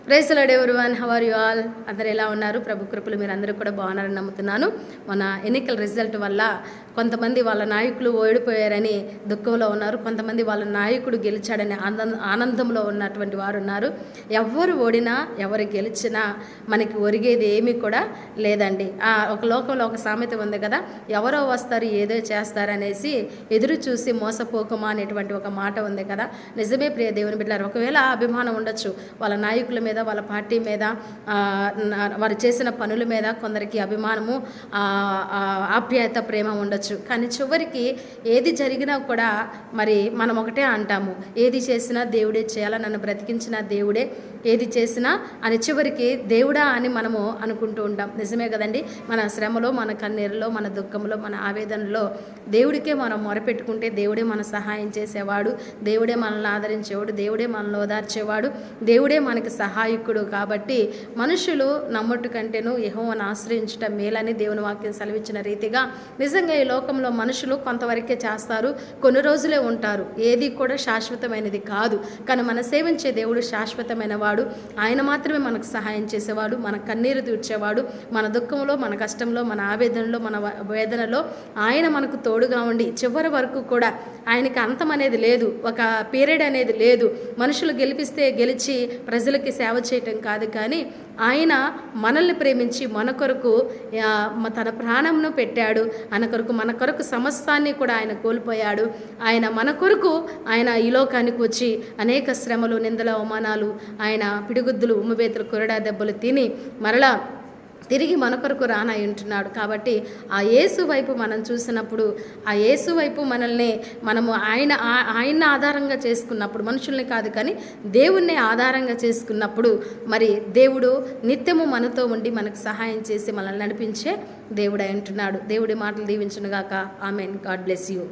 Praise the Lord everyone, how are you all? అందరు ఎలా ఉన్నారు? ప్రభు కృపలు మీరు అందరూ కూడా బాగున్నారని నమ్ముతున్నాను. మన ఎన్నికల రిజల్ట్ వల్ల కొంతమంది వాళ్ళ నాయకులు ఓడిపోయారని దుఃఖంలో ఉన్నారు, కొంతమంది వాళ్ళ నాయకుడు గెలిచాడని ఆనందంలో ఉన్నటువంటి వారు ఉన్నారు. ఎవరు ఓడినా ఎవరు గెలిచినా మనకి ఒరిగేది ఏమీ కూడా లేదండి. ఒక లోకంలో ఒక సామెత ఉంది కదా, ఎవరో వస్తారు ఏదో చేస్తారు అనేసి ఎదురు చూసి మోసపోకమా అనేటువంటి ఒక మాట ఉంది కదా. నిజమే ప్రియ దేవుని బిడ్డలారా, ఒకవేళ అభిమానం ఉండొచ్చు వాళ్ళ నాయకుల మీద, వాళ్ళ పార్టీ మీద, వారు చేసిన పనుల మీద కొందరికి అభిమానము, ఆప్యాయత, ప్రేమ ఉండొచ్చు. కానీ చివరికి ఏది జరిగినా కూడా మరి మనం ఒకటే అంటాము, ఏది చేసినా దేవుడే చేయాలా, నన్ను బ్రతికించిన దేవుడే, ఏది చేసినా అని చివరికి దేవుడా అని మనము అనుకుంటూ ఉంటాం. నిజమే కదండి. మన శ్రమలో, మన కన్నీరులో, మన దుఃఖంలో, మన ఆవేదనలో దేవుడికే మనం మొరపెట్టుకుంటే దేవుడే మన సహాయం చేసేవాడు, దేవుడే మనల్ని ఆదరించేవాడు, దేవుడే మనల్ని ఓదార్చేవాడు, దేవుడే మనకి సహాయకుడు. కాబట్టి మనుషులు నమ్మట్టు కంటేను యెహోవాను ఆశ్రయించటం మేలని దేవుని వాక్యం సెలవిచ్చిన రీతిగా నిజంగా ఈ లోకంలో మనుషులు కొంతవరకే చేస్తారు, కొన్ని రోజులే ఉంటారు. ఏది కూడా శాశ్వతమైనది కాదు. కానీ మన సేవించే దేవుడు శాశ్వతమైన వాడు. ఆయన మాత్రమే మనకు సహాయం చేసేవాడు, మన కన్నీరు తీర్చేవాడు, మన దుఃఖంలో, మన కష్టంలో, మన ఆవేదనలో, మన వేదనలో ఆయన మనకు తోడుగా ఉండి చివరి వరకు కూడా ఆయనకి అంతం అనేది లేదు, ఒక పీరియడ్ అనేది లేదు. మనుషులు గెలిపిస్తే గెలిచి ప్రజలకి సేవ చేయటం కాదు, కానీ ఆయన మనల్ని ప్రేమించి మన కొరకు తన ప్రాణంను పెట్టాడు. మన కొరకు సమస్తాన్ని కూడా ఆయన కోల్పోయాడు. ఆయన మన కొరకు ఆయన ఈ లోకానికి వచ్చి అనేక శ్రమలు, నిందల, అవమానాలు, ఆయన పిడిగుద్దులు, ఉమ్మివేతులు, కొరడా దెబ్బలు తిని మరలా తిరిగి మన కొరకు రానై ఉంటున్నాడు. కాబట్టి ఆ యేసు వైపు మనం చూసినప్పుడు, ఆ యేసు వైపు మనము ఆయన్ని ఆధారంగా చేసుకున్నప్పుడు, మనుషుల్ని కాదు కానీ దేవుణ్ణి ఆధారంగా చేసుకున్నప్పుడు మరి దేవుడు నిత్యము మనతో ఉండి మనకు సహాయం చేసి మనల్ని నడిపించే దేవుడై ఉంటున్నాడు. దేవుడి మాటలు దీవించునుగాక. ఆమెన్. God bless you.